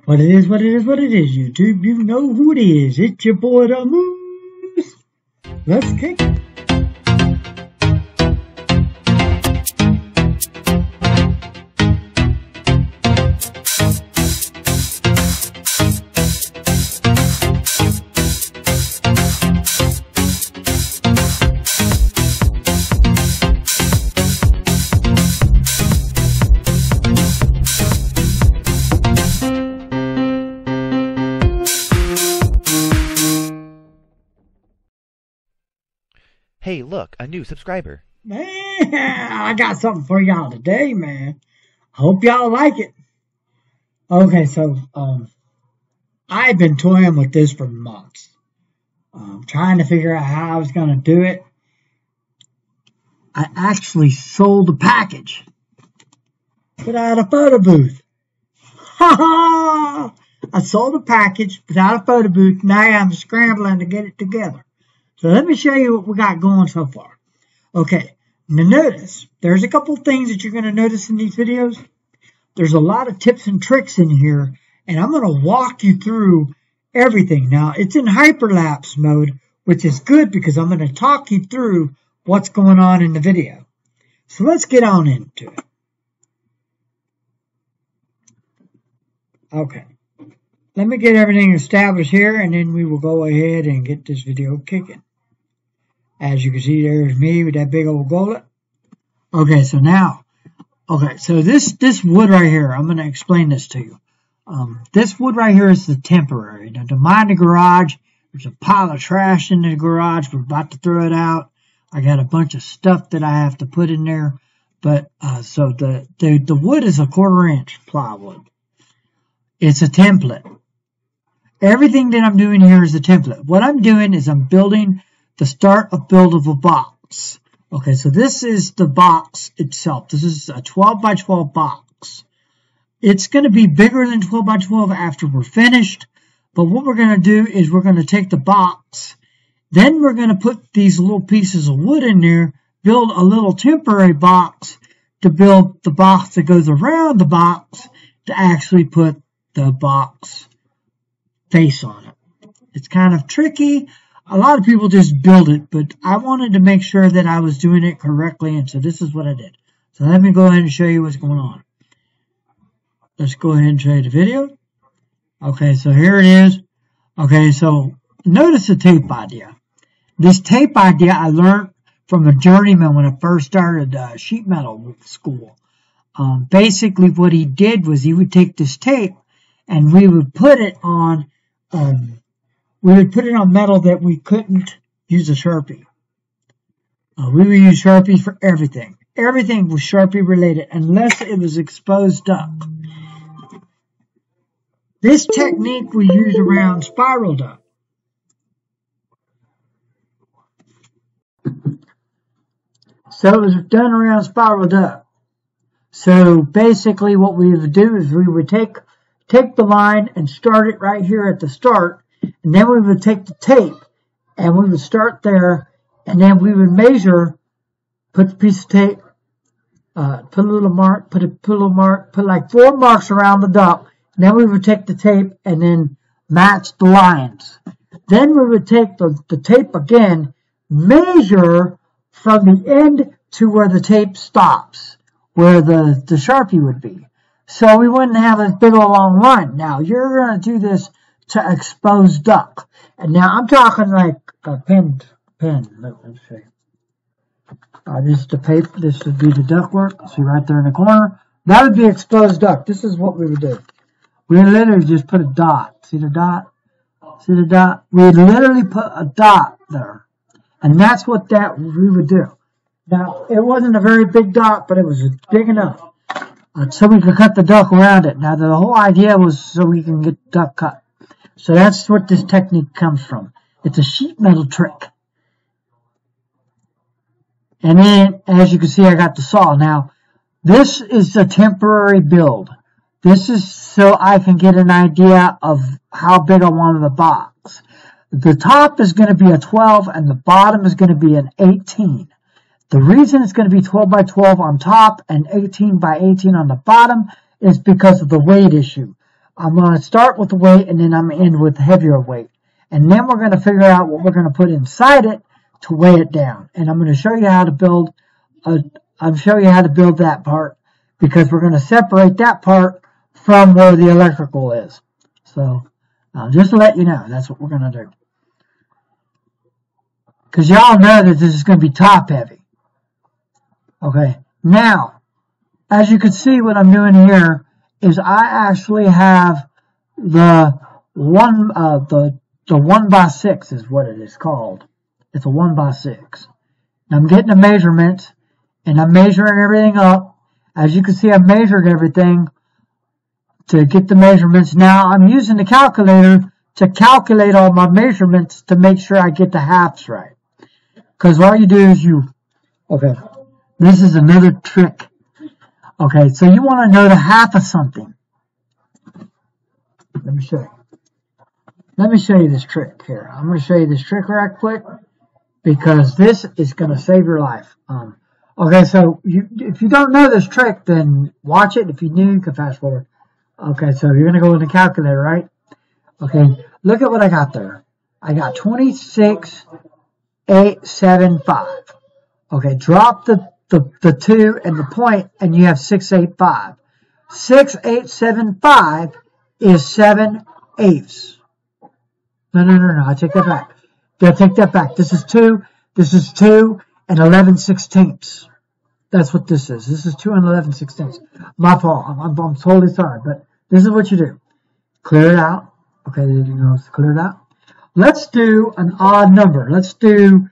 What it is, YouTube. You know who it is. It's your boy, the Moose. Let's kick it. Hey, look, a new subscriber. Man, I got something for y'all today, man. Hope y'all like it. Okay, so, I've been toying with this for months. Trying to figure out how I was going to do it. I actually sold a package. Without a photo booth. Ha ha! I sold a package without a photo booth. Now I'm scrambling to get it together. So let me show you what we got going so far. Okay, now notice, there's a couple things that you're going to notice in these videos. There's a lot of tips and tricks in here, and I'm going to walk you through everything. Now, it's in hyperlapse mode, which is good because I'm going to talk you through what's going on in the video. So let's get on into it. Okay, let me get everything established here, and then we will go ahead and get this video kicking. As you can see, there's me with that big old gullet. Okay, so now, so this wood right here, I'm going to explain this to you. This wood right here is the temporary. Now, to mine the garage, there's a pile of trash in the garage. We're about to throw it out. I got a bunch of stuff that I have to put in there. But, so the wood is a 1/4 inch plywood. It's a template. Everything that I'm doing here is a template. What I'm doing is I'm building the start of build of a box. Okay, so this is the box itself. This is a 12 by 12 box. It's going to be bigger than 12 by 12 after we're finished. But what we're going to do is we're going to take the box. Then we're going to put these little pieces of wood in there, build a little temporary box to build the box that goes around the box to actually put the box face on it. It's kind of tricky. A lot of people just build it, but I wanted to make sure that I was doing it correctly, and so this is what I did. So let me go ahead and show you what's going on. Let's go ahead and show you the video. Okay, so here it is. Okay, so notice the tape idea. This tape idea I learned from a journeyman when I first started sheet metal school. Basically what he did was he would take this tape and we would put it on metal that we couldn't use a Sharpie. We would use Sharpies for everything. Everything was Sharpie related unless it was exposed duck. This technique we use around spiral duck. So it was done around spiral duck. So basically what we would do is we would take the line and start it right here at the start. And then we would take the tape and we would start there, and then we would measure, put the piece of tape, put a little mark, put like 4 marks around the duck. And then we would take the tape and then match the lines. Then we would take the tape again, measure from the end to where the tape stops, where the Sharpie would be. So we wouldn't have a big old long line. Now you're going to do this to expose duck. And now I'm talking like a pen. Let's see. This is the paper. This would be the duck work. See right there in the corner. That would be exposed duck. This is what we would do. We would literally just put a dot. See the dot? See the dot? We would literally put a dot there. And that's what we would do. Now, it wasn't a very big dot, but it was big enough. So we could cut the duck around it. Now, the whole idea was so we can get the duck cut. So that's what this technique comes from. It's a sheet metal trick. And then, as you can see, I got the saw. Now, this is a temporary build. This is so I can get an idea of how big I want the box. The top is going to be a 12 and the bottom is going to be an 18. The reason it's going to be 12 by 12 on top and 18 by 18 on the bottom is because of the weight issue. I'm going to start with the weight, and then I'm going to end with heavier weight. And then we're going to figure out what we're going to put inside it to weigh it down. And I'm going to show you how to build that part, because we're going to separate that part from where the electrical is. So just to let you know, that's what we're going to do. Because y'all know that this is going to be top heavy. Okay. Now, as you can see, what I'm doing here is I actually have the 1x6 is what it is called. It's a 1x6. I'm getting the measurements, and I'm measuring everything up. As you can see, I've measured everything to get the measurements. Now I'm using the calculator to calculate all my measurements to make sure I get the halves right. Because all you do is okay, this is another trick. Okay, so you want to know the half of something. Let me show you. Let me show you this trick here. I'm going to show you this trick right quick, because this is going to save your life. Okay, so if you don't know this trick, then watch it. If you do, you can fast forward. Okay, so you're going to go in the calculator, right? Okay, look at what I got there. I got 26,875. Okay, drop the 2 and the point, and you have 685. 6,875 is 7/8. No, I take that back. I take that back. This is 2 and 11/16. That's what this is. This is 2 and 11/16. My fault. I'm totally sorry, but this is what you do. Clear it out. Okay, it's cleared out. Let's do an odd number. Let's do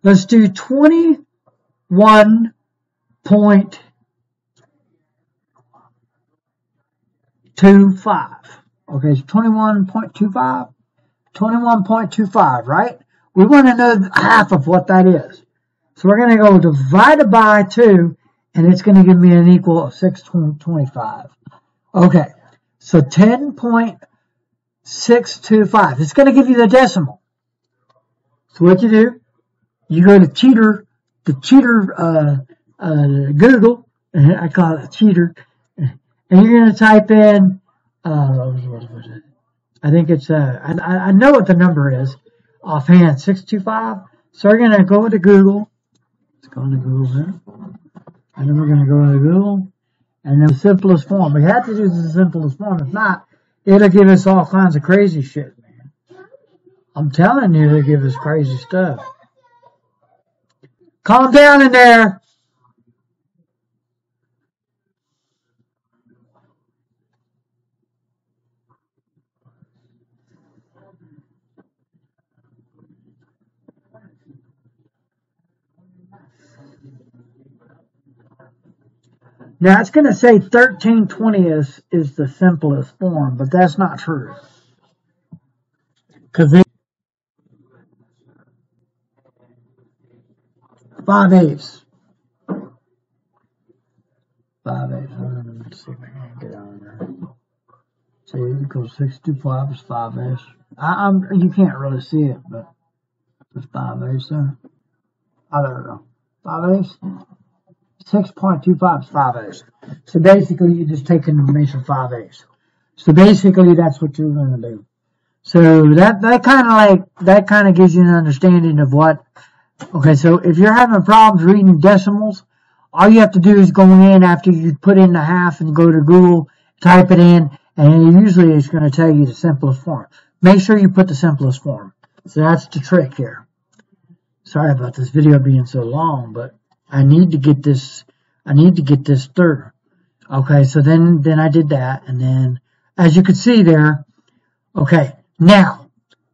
21.25. Okay, it's 21.25. 21.25, right? We want to know half of what that is. So we're going to go divided by 2, and it's going to give me an equal of 625. Okay, so 10.625. It's going to give you the decimal. So what you do, you go to Google, I call it cheater, and you're going to type in, I think it's, I know what the number is offhand, 625. So we're going to go into Google. Let's go into Google here. And then we're going to go into Google. And then the simplest form. We have to use the simplest form. If not, it'll give us all kinds of crazy shit, man. I'm telling you, it'll give us crazy stuff. Calm down in there. Now, it's going to say 13/20 is the simplest form, but that's not true. Because 5/8. 5/8. Let's see if I can get on there. So equals 625 is 5/8. You can't really see it, but it's 5/8 there. Oh, there we go. 5/8. 6.25 is 5/8. So basically, you're just taking the measure 5/8. So basically, that's what you're going to do. So that kind of gives you an understanding of what. Okay, so if you're having problems reading decimals, all you have to do is go in after you put in the half and go to Google, type it in, and usually it's going to tell you the simplest form. Make sure you put the simplest form. So that's the trick here. Sorry about this video being so long, but I need to get this through. Okay, so then I did that, and then as you can see there, okay, now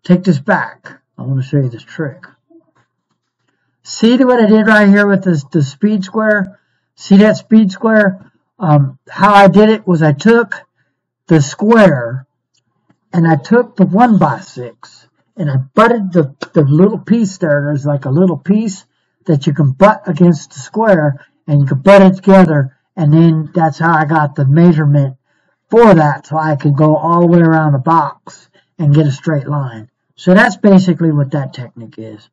take this back. I want to show you this trick. See what I did right here with the speed square? See that speed square? How I did it was I took the square and I took the 1x6 and I butted the little piece there. There's like a little piece that you can butt against the square, and you can butt it together, and then that's how I got the measurement for that, so I could go all the way around the box and get a straight line. So that's basically what that technique is.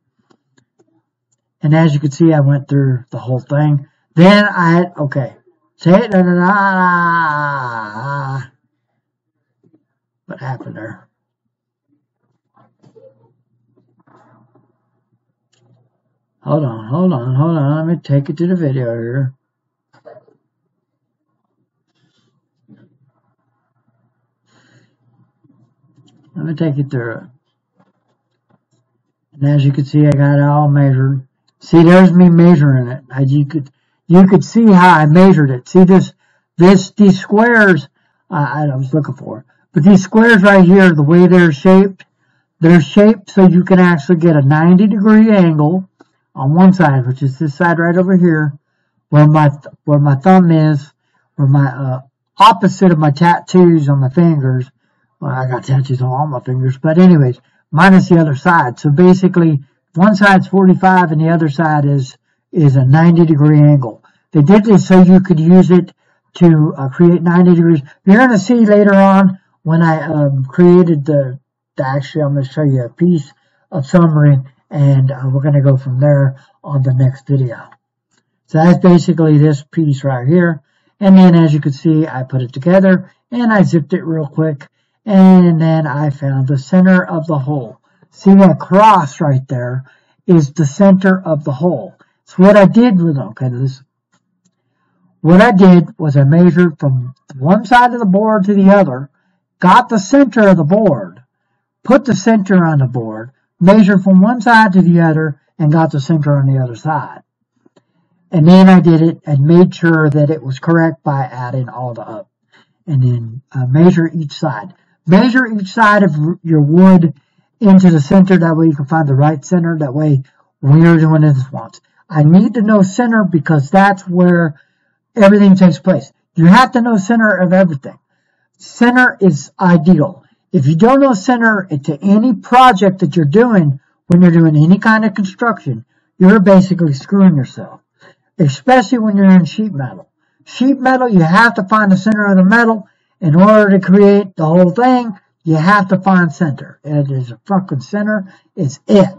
And as you can see, I went through the whole thing. Then I had, okay, say it, what happened there. Hold on. Let me take it to the video here. Let me take it through it. And as you can see, I got it all measured. See, there's me measuring it. You could see how I measured it. See these squares I was looking for. But these squares right here, the way they're shaped so you can actually get a 90-degree angle on one side, which is this side right over here, where my thumb is, where my opposite of my tattoos on my fingers. Well, I got tattoos on all my fingers, but anyways, minus the other side. So basically, one side's 45 and the other side is a 90-degree angle. They did this so you could use it to create 90 degrees. You're going to see later on when I created actually I'm going to show you a piece of summary, and we're going to go from there on the next video. So that's basically this piece right here. And then as you can see, I put it together and I zipped it real quick. And then I found the center of the hole. See that cross right there is the center of the hole. So what I did was, what I did was I measured from one side of the board to the other, got the center of the board, put the center on the board, measured from one side to the other, and got the center on the other side. And then I did it and made sure that it was correct by adding all the up. And then measure each side. Measure each side of your wood into the center. That way you can find the right center. That way when you're doing this once. I need to know center because that's where everything takes place. You have to know center of everything. Center is ideal. If you don't know center to any project that you're doing, when you're doing any kind of construction, you're basically screwing yourself. Especially when you're in sheet metal. Sheet metal, you have to find the center of the metal. In order to create the whole thing, you have to find center. It is a fucking center. It's it.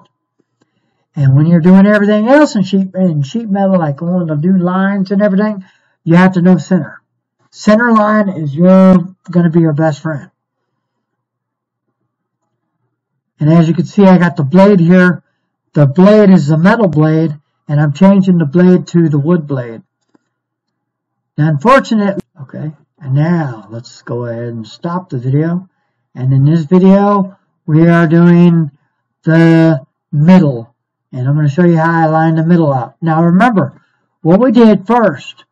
And when you're doing everything else in sheet metal, like going to do lines and everything, you have to know center. Center line is going to be your best friend. And as you can see, I got the blade here. The blade is a metal blade, and I'm changing the blade to the wood blade. Now, unfortunately, okay. And now, let's go ahead and stop the video. And in this video, we are doing the middle. And I'm going to show you how I line the middle out. Now remember, what we did first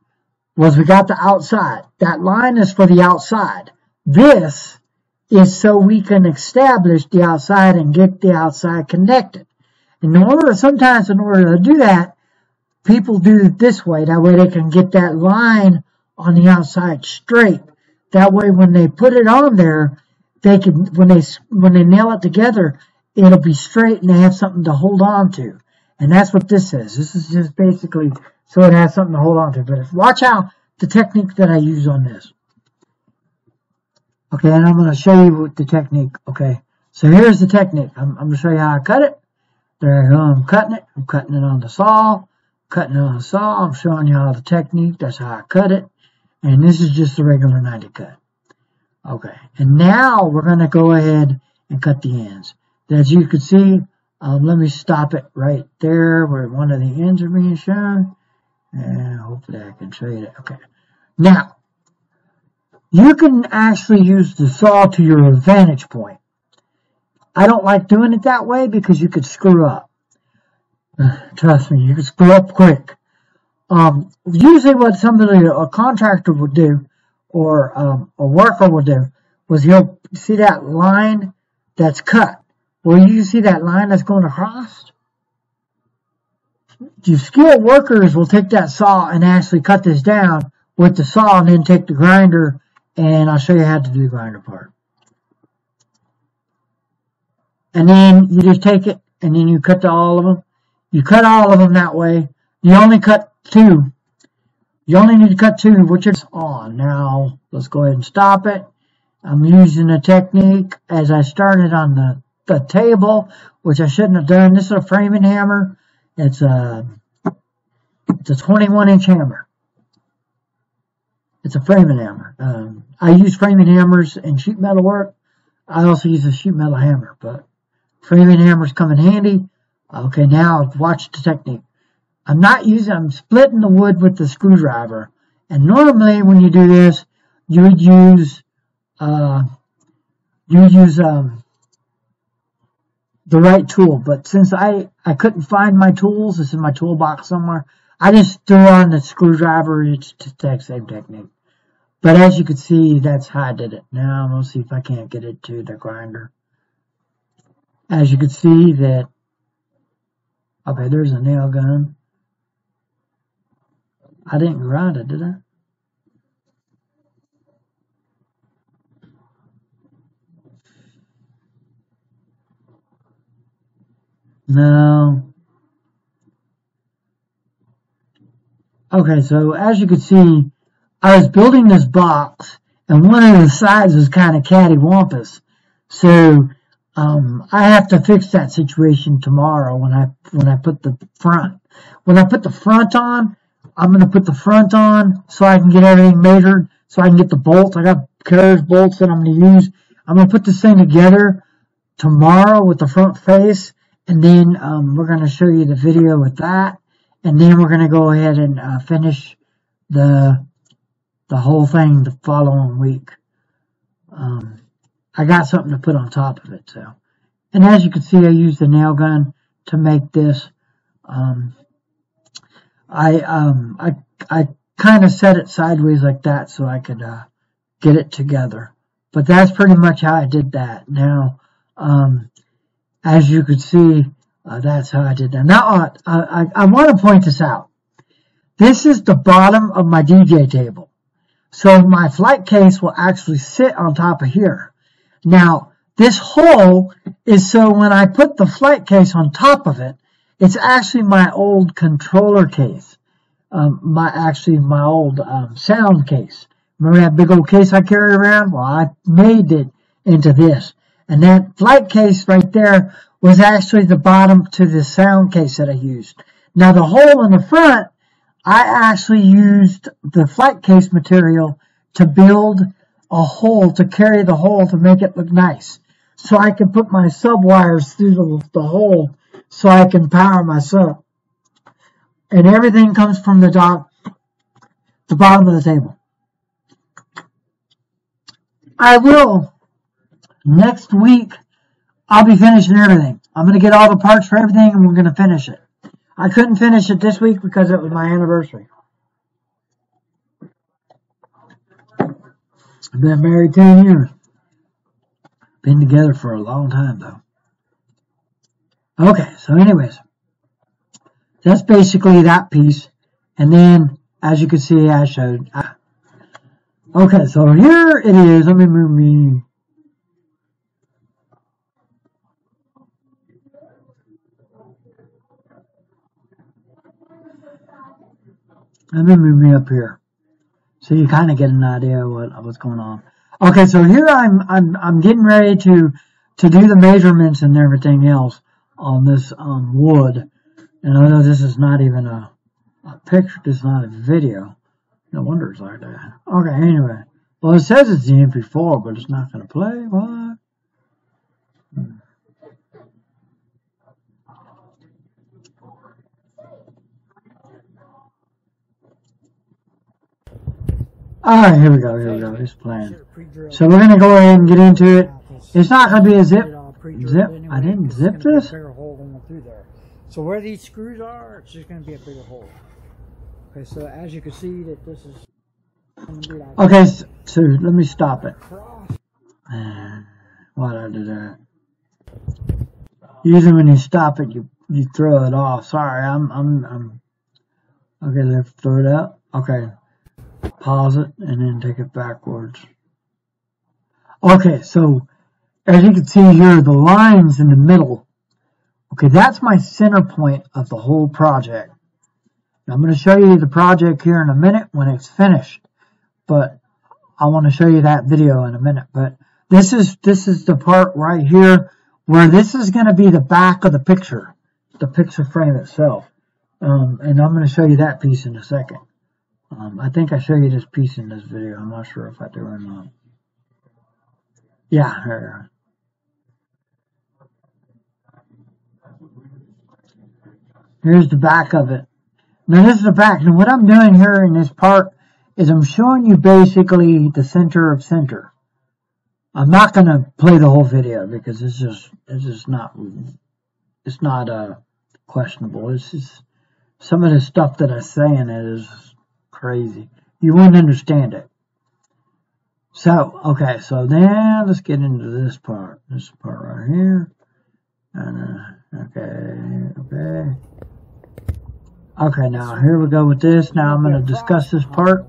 was we got the outside. That line is for the outside. This is so we can establish the outside and get the outside connected. Sometimes in order to do that, people do it this way. That way they can get that line on the outside straight. That way when they put it on there, they can, when they nail it together, it'll be straight and they have something to hold on to. And that's what this is. This is just basically so it has something to hold on to. But watch out the technique that I use on this. Okay, and I'm going to show you the technique. Okay, so here's the technique. I'm going to show you how I cut it. There I go. I'm cutting it. I'm cutting it on the saw. Cutting it on the saw. I'm showing you how the technique. That's how I cut it. And this is just a regular 90 cut. Okay, and now we're going to go ahead and cut the ends. As you can see, let me stop it right there where one of the ends are being shown. And hopefully I can show you that. Okay, now you can actually use the saw to your vantage point. I don't like doing it that way because you could screw up. Trust me, you could screw up quick. Usually what a contractor would do, or a worker would do, was he'll see that line that's cut. Well, you see that line that's going across? Your skilled workers will take that saw and actually cut this down with the saw and then take the grinder, and I'll show you how to do the grinder part. And then you just take it and then you cut all of them. You cut all of them that way. You only cut 2. You only need to cut 2, which is on. Now, let's go ahead and stop it. I'm using a technique as I started on the table, which I shouldn't have done. This is a framing hammer. It's a 21-inch hammer. It's a framing hammer. I use framing hammers in sheet metal work. I also use a sheet metal hammer, but framing hammers come in handy. Okay, now watch the technique. I'm splitting the wood with the screwdriver. And normally when you do this, you would use, the right tool. But since I couldn't find my tools, it's in my toolbox somewhere, I just threw on the screwdriver. It's the same technique. But as you can see, that's how I did it. Now I'm going to see if I can't get it to the grinder. As you can see that, okay, there's a nail gun. I didn't grind it, did I? No. Okay, so as you can see, I was building this box, and one of the sides was kind of cattywampus. So I have to fix that situation tomorrow when I put the front. When I put the front on, I'm going to put the front on so I can get everything measured, so I can get the bolts. I got Kerr's bolts that I'm going to use. I'm going to put this thing together tomorrow with the front face, and then we're going to show you the video with that, and then we're going to go ahead and finish the whole thing the following week. I got something to put on top of it, so. And as you can see, I used the nail gun to make this. I kind of set it sideways like that so I could get it together. But that's pretty much how I did that. Now, as you can see, that's how I did that. Now, I want to point this out. This is the bottom of my DJ table. So my flight case will actually sit on top of here. Now, this hole is so when I put the flight case on top of it, it's actually my old controller case. My old sound case. Remember that big old case I carry around? Well, I made it into this. And that flight case right there was actually the bottom to the sound case that I used. Now, the hole in the front, I actually used the flight case material to build a hole, to carry the hole to make it look nice. So I can put my sub wires through the hole so I can power my sub. And everything comes from the bottom of the table. I will, next week, I'll be finishing everything. I'm going to get all the parts for everything and we're going to finish it. I couldn't finish it this week because it was my anniversary. I've been married 10 years. Been together for a long time, though. Okay, so anyways, that's basically that piece. And then, as you can see, I showed. Okay, so here it is. Let me move me. Let me move me up here, so you kind of get an idea of what's going on. Okay, so here I'm getting ready to do the measurements and everything else on this wood. And I know this is not even a picture. This is not a video. No wonder it's like that. Okay, anyway. Well, it says it's the MP4, but it's not going to play. What? Alright, here we go. It's playing. So we're going to go ahead and get into it. It's not going to be a zip. I didn't zip this? So where these screws are, it's just going to be a bigger hole. Okay, so as you can see that this is... Okay, so let me stop it. Why did I do that? Usually when you stop it, you throw it off. Sorry, I'm okay, let's throw it out. Okay. Pause it and then take it backwards. Okay, so as you can see here, the lines in the middle. Okay, that's my center point of the whole project. Now, I'm going to show you the project here in a minute when it's finished. But I want to show you that video in a minute. But this is the part right here where this is going to be the back of the picture frame itself. And I'm going to show you that piece in a second. I think I show you this piece in this video. I'm not sure if I do or not. Yeah, here. Here's the back of it. Now this is the back. Now what I'm doing here in this part is I'm showing you basically the center of center. I'm not going to play the whole video because it's just not questionable. It's just some of the stuff that I say in it is crazy. You wouldn't understand it. So, okay, so then let's get into this part. This part right here. And, okay. Okay, now here we go with this. Now I'm going to discuss this part.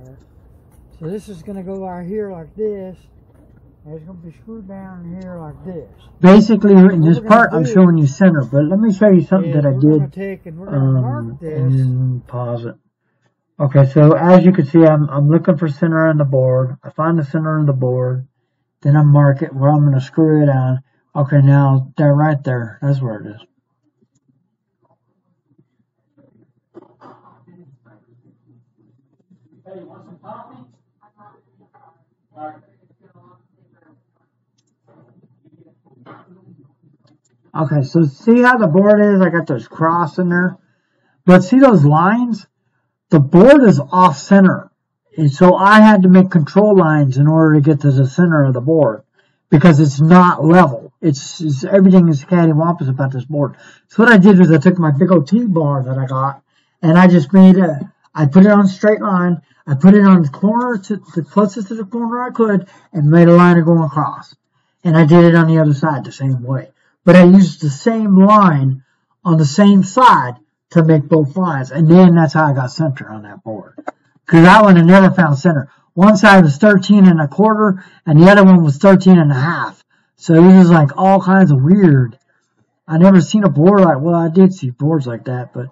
So this is going to go right here like this. And it's going to be screwed down here like this. Basically, in this part, I'm showing you center. But let me show you something that I did. We're going to mark this. And pause it. Okay, so as you can see, I'm looking for center on the board. I find the center on the board. Then I mark it where I'm going to screw it on. Okay, now, that right there, that's where it is. Okay, so see how the board is? I got those cross in there. But see those lines? The board is off center. And so I had to make control lines in order to get to the center of the board. Because it's not level. It's everything is cattywampus about this board. So what I did was I took my big old T-bar that I got. And I just made I put it on a straight line. I put it on the corner, to the closest to the corner I could. And made a line going across. And I did it on the other side the same way. But I used the same line on the same side to make both lines. And then that's how I got center on that board. Because that one I never found center. One side was 13 1/4 and the other one was 13 1/2. So it was like all kinds of weird. I never seen a board like, well, I did see boards like that, but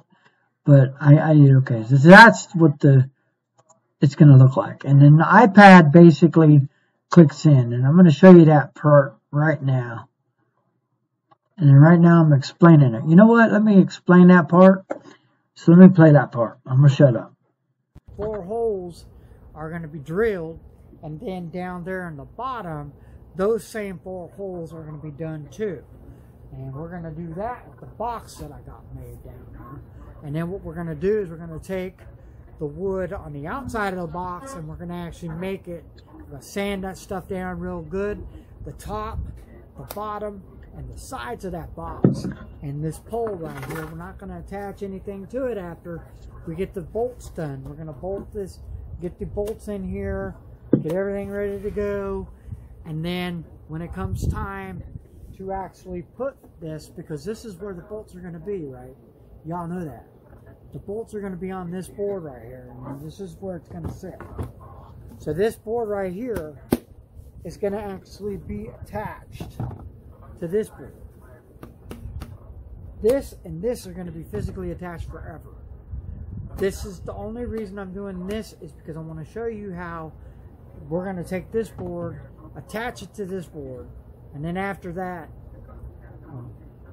I did okay. So that's what it's going to look like. And then the iPad basically clicks in. And I'm going to show you that part right now. And then right now I'm explaining it. You know what? Let me explain that part. So let me play that part. I'm going to shut up. 4 holes are going to be drilled. And then down there in the bottom, those same 4 holes are going to be done too. And we're going to do that with the box that I got made down there. And then what we're going to do is we're going to take the wood on the outside of the box and we're going to actually make it, we're going to sand that stuff down real good. The top, the bottom, and the sides of that box. And this pole right here, we're not going to attach anything to it after we get the bolts done. We're going to bolt this, get the bolts in here, get everything ready to go. And then when it comes time to actually put this, because this is where the bolts are going to be, right? Y'all know that. The bolts are going to be on this board right here. And this is where it's going to sit. So this board right here is going to actually be attached to this board. This and this are going to be physically attached forever. This is the only reason I'm doing this is because I want to show you how we're going to take this board, attach it to this board, and then after that,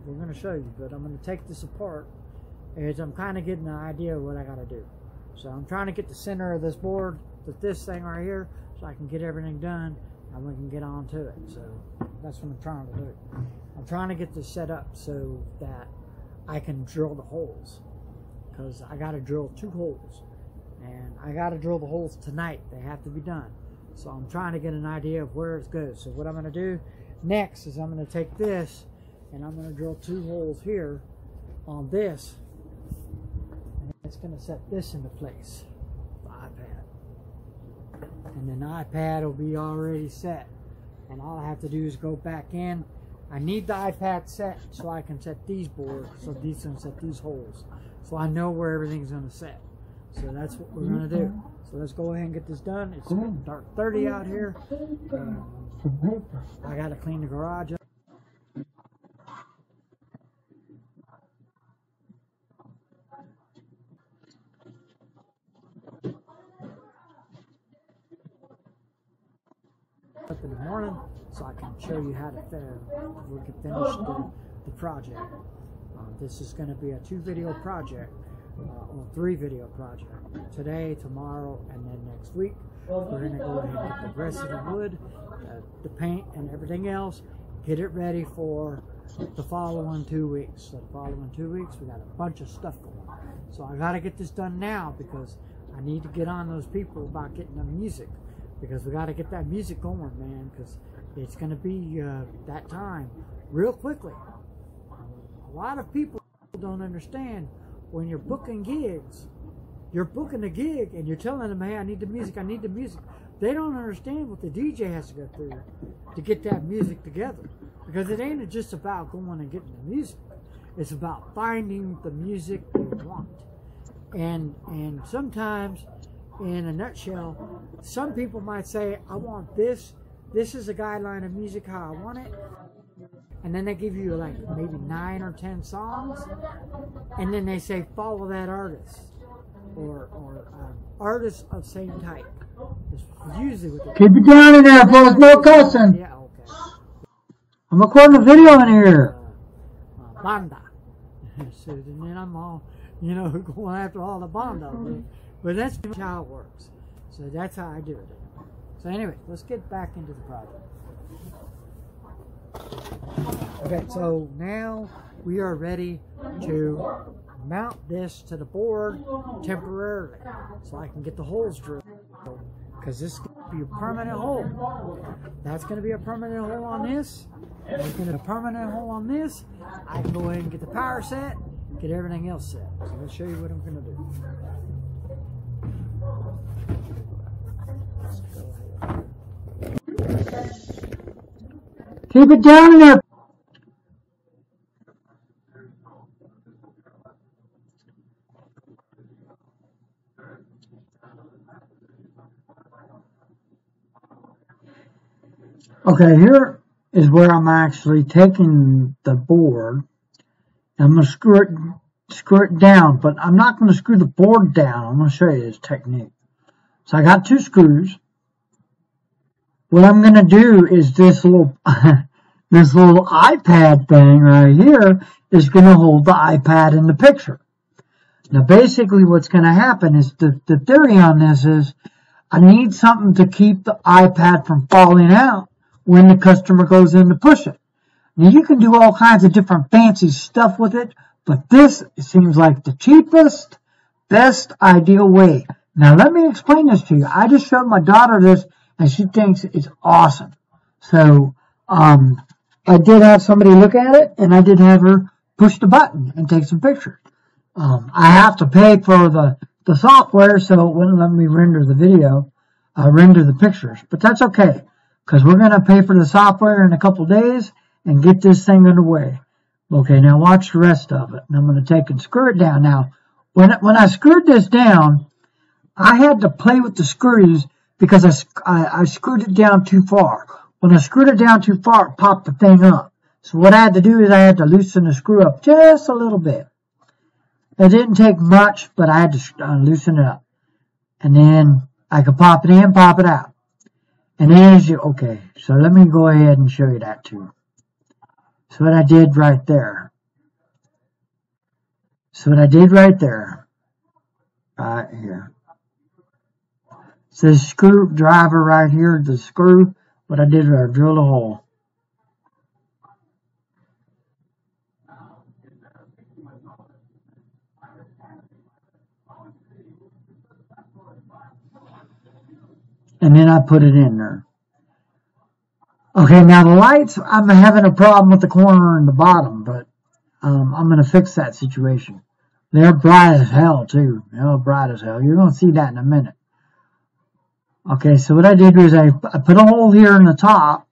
we're going to show you, but I'm going to take this apart as I'm kind of getting an idea of what I got to do. So I'm trying to get the center of this board to this thing right here so I can get everything done and we can get on to it. So that's what I'm trying to do. I'm trying to get this set up so that I can drill the holes, because I got to drill 2 holes and I got to drill the holes tonight. They have to be done. So I'm trying to get an idea of where it goes. So what I'm going to do next is I'm going to take this and I'm going to drill 2 holes here on this, and it's going to set this into place, the iPad. And then the iPad will be already set. And all I have to do is go back in. I need the iPad set so I can set these boards, so these can set these holes. So I know where everything's going to set. So that's what we're going to do. So let's go ahead and get this done. It's dark 30 out here. I got to clean the garage up. In the morning, so I can show you how to we can finish the project. This is going to be a 2-video project, or 3-video project. Today, tomorrow, and then next week. We're going to go ahead and get the rest of the wood, the paint, and everything else. Get it ready for the following 2 weeks. So the following 2 weeks, we got a bunch of stuff going on. So I got to get this done now because I need to get on those people about getting the music, because we got to get that music going, man, because it's going to be that time real quickly. A lot of people don't understand when you're booking gigs. You're booking a gig and you're telling them, hey, I need the music, I need the music. They don't understand what the DJ has to go through to get that music together. Because it ain't just about going and getting the music. It's about finding the music you want. And sometimes, in a nutshell, some people might say, I want this. This is a guideline of music how I want it. And then they give you like maybe 9 or 10 songs. And then they say, follow that artist. Or artists of same type. It's usually what they keep it down in there, folks. No cussing. Yeah, okay. I'm recording a video in here. Banda. So then I'm all, you know, going after all the banda. But that's how it works. So that's how I do it. So anyway, let's get back into the project. Okay, so now we are ready to mount this to the board temporarily so I can get the holes drilled, because this is going to be a permanent hole. That's going to be a permanent hole on this. There's going to be a permanent hole on this. I can go ahead and get the power set, get everything else set. So let's show you what I'm going to do. Let's go ahead. Keep it down in there. Okay, here is where I'm actually taking the board. I'm going to screw it down, but I'm not going to screw the board down. I'm going to show you this technique. So I got 2 screws. What I'm going to do is this little this little iPad thing right here is going to hold the iPad in the picture. Now basically what's going to happen is the theory on this is I need something to keep the iPad from falling out when the customer goes in to push it. Now you can do all kinds of different fancy stuff with it, but this seems like the cheapest, best, ideal way. Now let me explain this to you. I just showed my daughter this and she thinks it's awesome. So I did have somebody look at it and I did have her push the button and take some pictures. I have to pay for the software, so it wouldn't let me render the video, render the pictures. But that's okay, because we're going to pay for the software in a couple days and get this thing underway. Okay, now watch the rest of it. And I'm going to take and screw it down. Now, when I screwed this down, I had to play with the screws because I screwed it down too far. When I screwed it down too far, it popped the thing up. So what I had to do is I had to loosen the screw up just a little bit. It didn't take much, but I had to loosen it up. And then I could pop it in, pop it out. And then as you, okay, so let me go ahead and show you that too. So what I did right there. So what I did right there. Right here. It says screwdriver right here, the screw. What I did was I drilled a hole. And then I put it in there. Okay, now the lights, I'm having a problem with the corner and the bottom, but I'm going to fix that situation. They're bright as hell, too. They're bright as hell. You're going to see that in a minute. Okay, so what I did was I put a hole here in the top.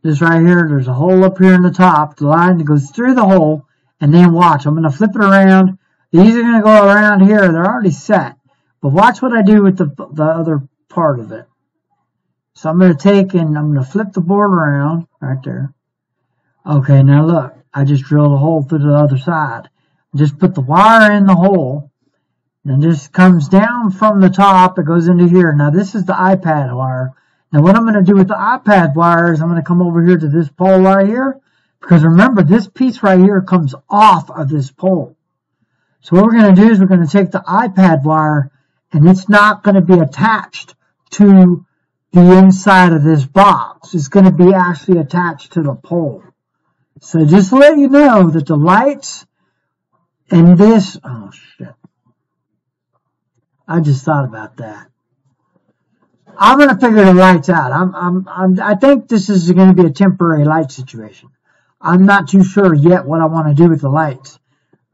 This right here, there's a hole up here in the top. The line that goes through the hole, and then watch. I'm going to flip it around. These are going to go around here. They're already set. But watch what I do with the other part of it. So I'm going to take and I'm going to flip the board around right there. Okay, now look. I just drilled a hole through the other side. Just put the wire in the hole. And this comes down from the top. It goes into here. Now this is the iPad wire. Now what I'm going to do with the iPad wire is I'm going to come over here to this pole right here. Because remember, this piece right here comes off of this pole. So what we're going to do is we're going to take the iPad wire, and it's not going to be attached to the inside of this box. It's going to be actually attached to the pole. So just to let you know that the lights and this, oh shit. I just thought about that. I'm going to figure the lights out. I think this is going to be a temporary light situation. I'm not too sure yet what I want to do with the lights.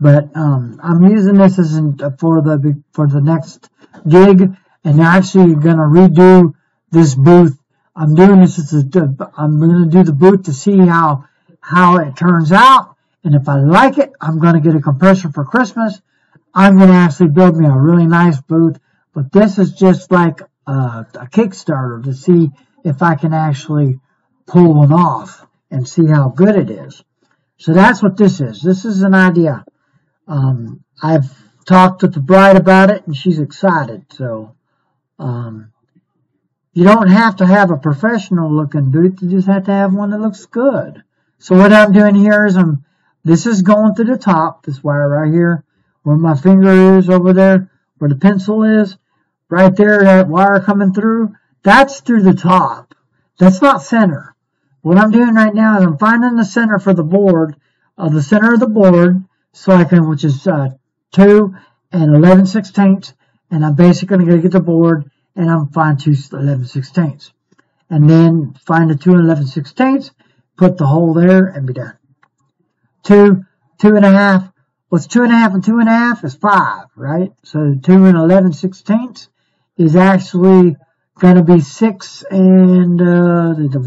But I'm using this as for the next gig, and actually going to redo this booth. I'm doing this I'm going to do the booth to see how it turns out, and if I like it, I'm going to get a compressor for Christmas. I'm going to actually build me a really nice booth, but this is just like a Kickstarter to see if I can actually pull one off and see how good it is. So that's what this is. This is an idea. I've talked with the bride about it, and she's excited. So, you don't have to have a professional looking booth. You just have to have one that looks good. So what I'm doing here is this is going through the top, this wire right here, where my finger is over there, where the pencil is, right there, that wire coming through, that's through the top. That's not center. What I'm doing right now is I'm finding the center for the board, the center of the board, so I can, which is 2 and 11/16, and I'm basically going to get the board, and I'm find 2 11/16, and then find the 2 and 11/16, put the hole there, and be done. 2, 2.5. What's 2.5 and 2.5 is 5, right? So 2 and 11/16 is actually going to be 6 and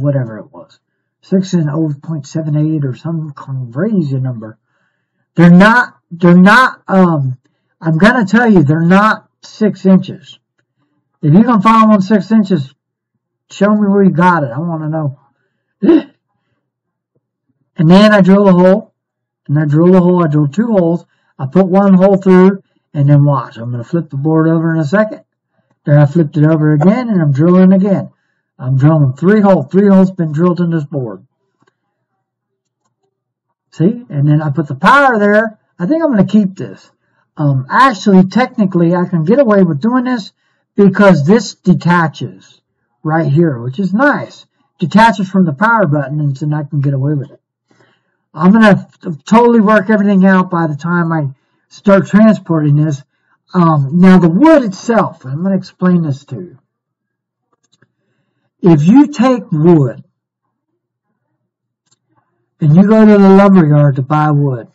whatever it was, 6 and 0.78 or some crazy number. They're not, I'm going to tell you, they're not 6 inches. If you can find one 6 inches, show me where you got it. I want to know. And then I drill a hole, and I drill a hole. I drill 2 holes. I put 1 hole through, and then watch. I'm going to flip the board over in a second. Then I flipped it over again, and I'm drilling again. I'm drilling 3 holes. 3 holes been drilled in this board. See? And then I put the power there. I think I'm going to keep this. Actually, technically, I can get away with doing this because this detaches right here, which is nice. Detaches from the power button, and then I can get away with it. I'm going to totally work everything out by the time I start transporting this. Now, the wood itself, I'm going to explain this to you. If you take wood, and you go to the lumber yard to buy wood,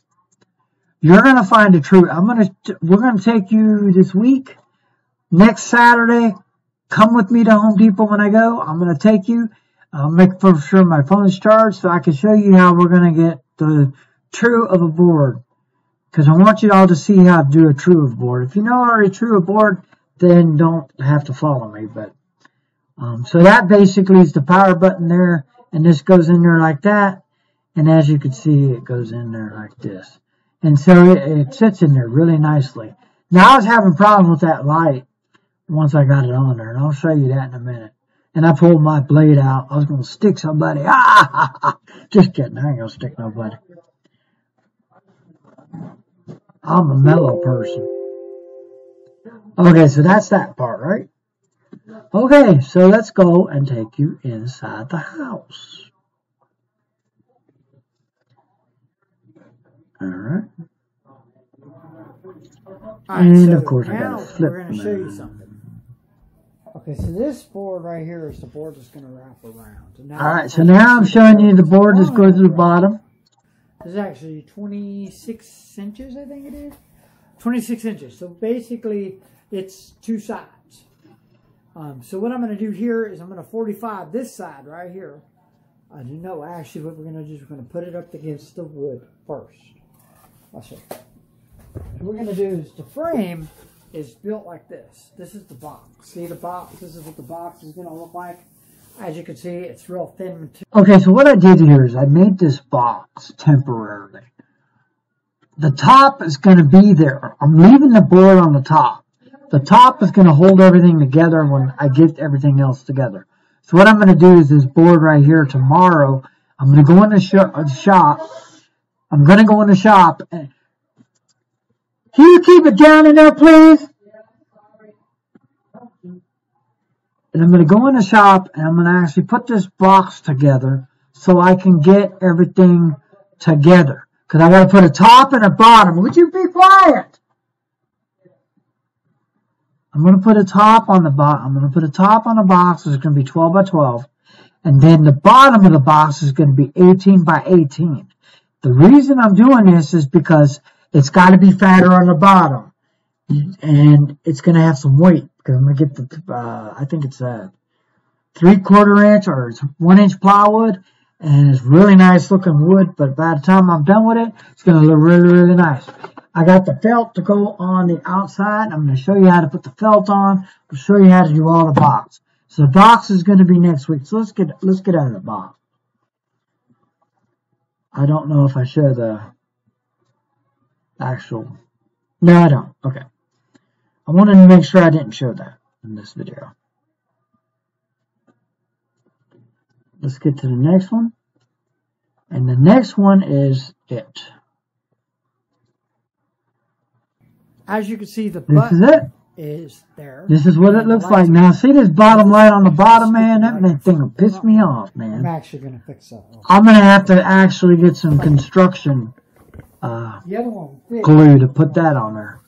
you're going to find a true. We're going to take you this week, next Saturday. Come with me to Home Depot when I go. I'm going to take you. I'll make for sure my phone's charged so I can show you how we're going to get the true of a board. Because I want you all to see how to do a true of board. If you know already true of board, then don't have to follow me. But so that basically is the power button there, and this goes in there like that. And as you can see, it goes in there like this. And so it sits in there really nicely. Now, I was having problems with that light once I got it on there, and I'll show you that in a minute. And I pulled my blade out. I was going to stick somebody. Just kidding. I ain't going to stick nobody. I'm a mellow person. Okay, so that's that part, right? Okay, so let's go and take you inside the house. Alright. And so of course I gotta flip. We're going to show you something. Okay, so this board right here is the board that's going to wrap around. Alright, so now I'm showing you the board that's going to the bottom. This is actually 26 inches, I think it is. 26 inches. So basically, it's 2 sides. So what I'm going to do here is I'm going to 45 this side right here. Actually, what we're going to do is we're going to put it up against the wood first. I'll show you. What we're going to do is the frame is built like this. This is the box. See the box? This is what the box is going to look like. As you can see, it's real thin material. Okay, so what I did here is I made this box temporarily. The top is going to be there. I'm leaving the board on the top. The top is going to hold everything together when I get everything else together. So what I'm going to do is this board right here tomorrow, I'm going to go in the shop. I'm going to go in the shop. Can you keep it down in there, please? And I'm going to go in the shop and I'm going to actually put this box together so I can get everything together. Because I got to put a top and a bottom. Would you be quiet? I'm going to put a top on the bottom. I'm going to put a top on the box. It's going to be 12 by 12. And then the bottom of the box is going to be 18 by 18. The reason I'm doing this is because it's got to be fatter on the bottom. And it's going to have some weight. Because I'm going to get the, I think it's a 3/4 inch or it's 1 inch plywood. And it's really nice looking wood. But by the time I'm done with it, it's going to look really, really nice. I got the felt to go on the outside. I'm going to show you how to put the felt on. I'll show you how to do all the box. So the box is going to be next week. So let's get out of the box. I don't know if I show the actual. No, I don't. Okay. I wanted to make sure I didn't show that in this video. Let's get to the next one. And the next one is it. As you can see, the This is it. Is there. This is what it looks like. Now, see this bottom light on the bottom, man? That thing will piss me off, man. I'm actually going to fix that. I'm going to have to actually get some construction glue to put that on there.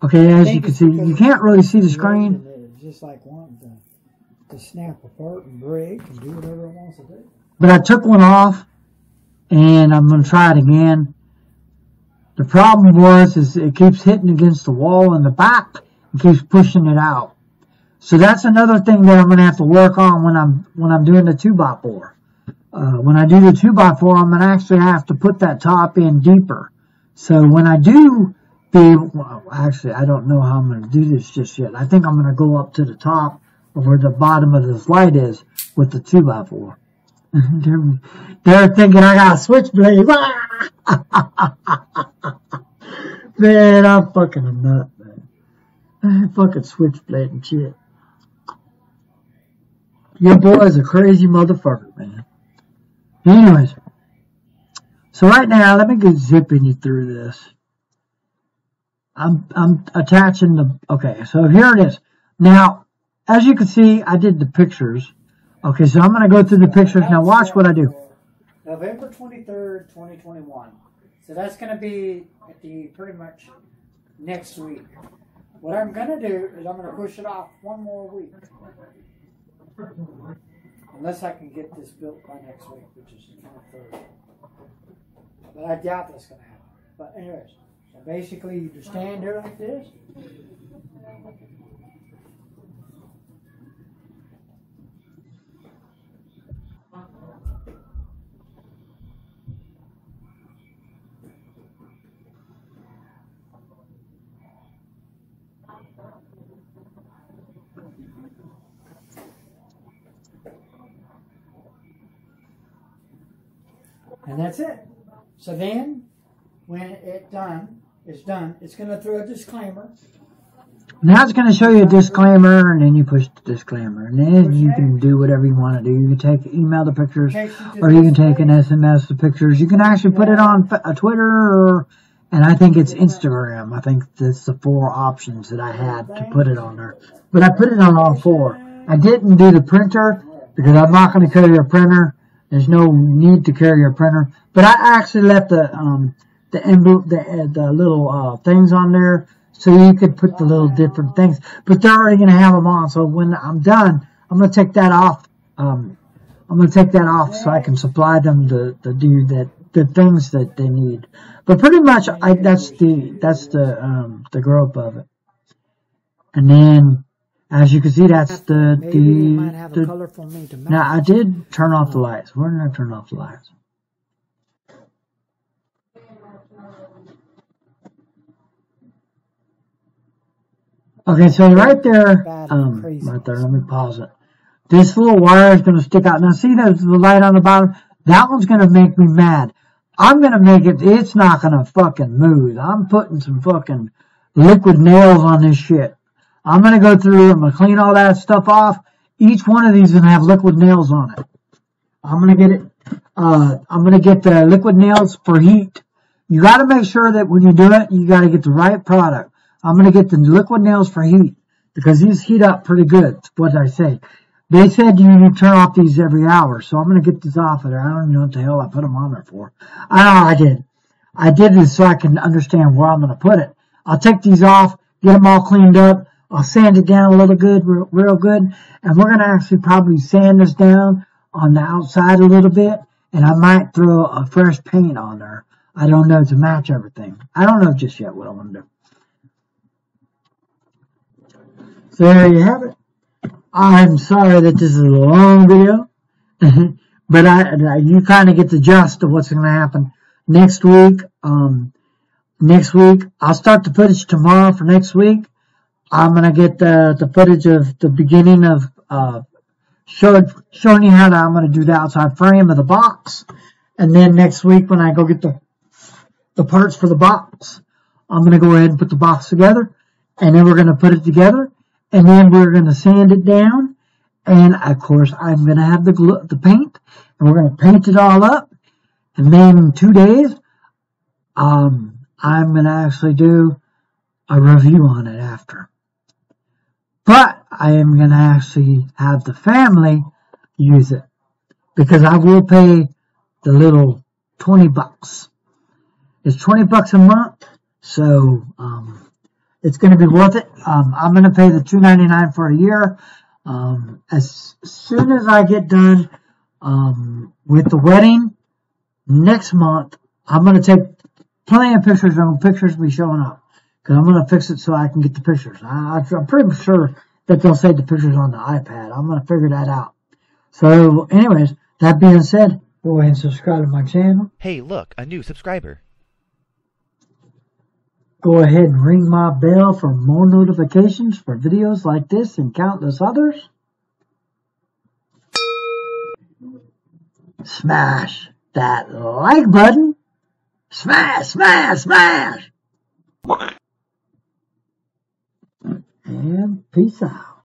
Okay, as you can see, you can't really see the screen. It's just like wanting to snap apart and break and do whatever it wants to do. But I took one off, and I'm going to try it again. The problem is it keeps hitting against the wall in the back and keeps pushing it out. So that's another thing that I'm going to have to work on when I'm doing the 2x4. When I do the 2x4, I'm going to actually have to put that top in deeper. So when I do well, actually, I don't know how I'm going to do this just yet. I think I'm going to go up to the top of where the bottom of this light is with the 2x4. They're thinking I got a switchblade. Man, I'm fucking a nut, man. I'm fucking switchblade and shit. Your boy's a crazy motherfucker, man. Anyways, so right now, let me get zipping you through this. I'm attaching the, okay, so here it is. Now, as you can see, I did the pictures. Okay, so I'm going to go through the pictures. Now watch what I do. November 23rd, 2021. So that's going to be at the pretty much next week. What I'm going to do is I'm going to push it off one more week. Unless I can get this built by next week, which is the 23rd. But I doubt that's going to happen. But anyways, so basically you just stand there like this. And that's it. So then, when it's done, it's going to throw a disclaimer. Now it's going to show you a disclaimer, and then you push the disclaimer. And then you can do whatever you want to do. You can email the pictures, or you can take an SMS the pictures. You can actually put it on Twitter, and I think it's Instagram. I think that's the 4 options that I had to put it on there. But I put it on all 4. I didn't do the printer, because I'm not going to carry a printer. There's no need to carry a printer, but I actually left the little things on there so you could put the little different things. But they're already going to have them on, so when I'm done, I'm going to take that off. I'm going to take that off so I can supply them to do the things that they need. But pretty much, that's the growth of it. And then, as you can see, that's now I did turn off the lights. Where did I turn off the lights? Okay, so right there, let me pause it. This little wire is going to stick out. Now see there's the light on the bottom? That one's going to make me mad. I'm going to make it's not going to fucking move. I'm putting some fucking liquid nails on this shit. I'm going to go through, I'm going to clean all that stuff off. Each one of these is going to have liquid nails on it. I'm going to get the liquid nails for heat. You got to make sure that when you do it, you got to get the right product. I'm going to get the liquid nails for heat because these heat up pretty good. That's what I say. They said you turn off these every hour, so I'm going to get these off of there. I don't even know what the hell I put them on there for. I did. I did this so I can understand where I'm going to put it. I'll take these off, get them all cleaned up. I'll sand it down a little good, real good. And we're going to actually probably sand this down on the outside a little bit. And I might throw a fresh paint on there. I don't know, to match everything. I don't know just yet what I want to do. So there you have it. I'm sorry that this is a long video. But you kind of get the gist of what's going to happen next week. Next week, I'll start the footage tomorrow for next week. I'm going to get the footage of the beginning of showing you how I'm going to do the outside frame of the box. And then next week when I go get the parts for the box, I'm going to go ahead and put the box together. And then we're going to put it together. And then we're going to sand it down. And, of course, I'm going to have the paint. And we're going to paint it all up. And then in 2 days, I'm going to actually do a review on it after. But I am going to actually have the family use it. Because I will pay the little $20. It's $20 a month. So, it's going to be worth it. I'm going to pay the $2.99 for a year. As soon as I get done with the wedding next month, I'm going to take plenty of pictures. Pictures will be showing up because I'm going to fix it so I can get the pictures. I'm pretty sure that they'll save the pictures on the iPad. I'm going to figure that out. So, anyways, that being said, go ahead and subscribe to my channel. Hey, look, a new subscriber. Go ahead and ring my bell for more notifications for videos like this and countless others. Smash that like button. Smash, smash, smash. And peace out.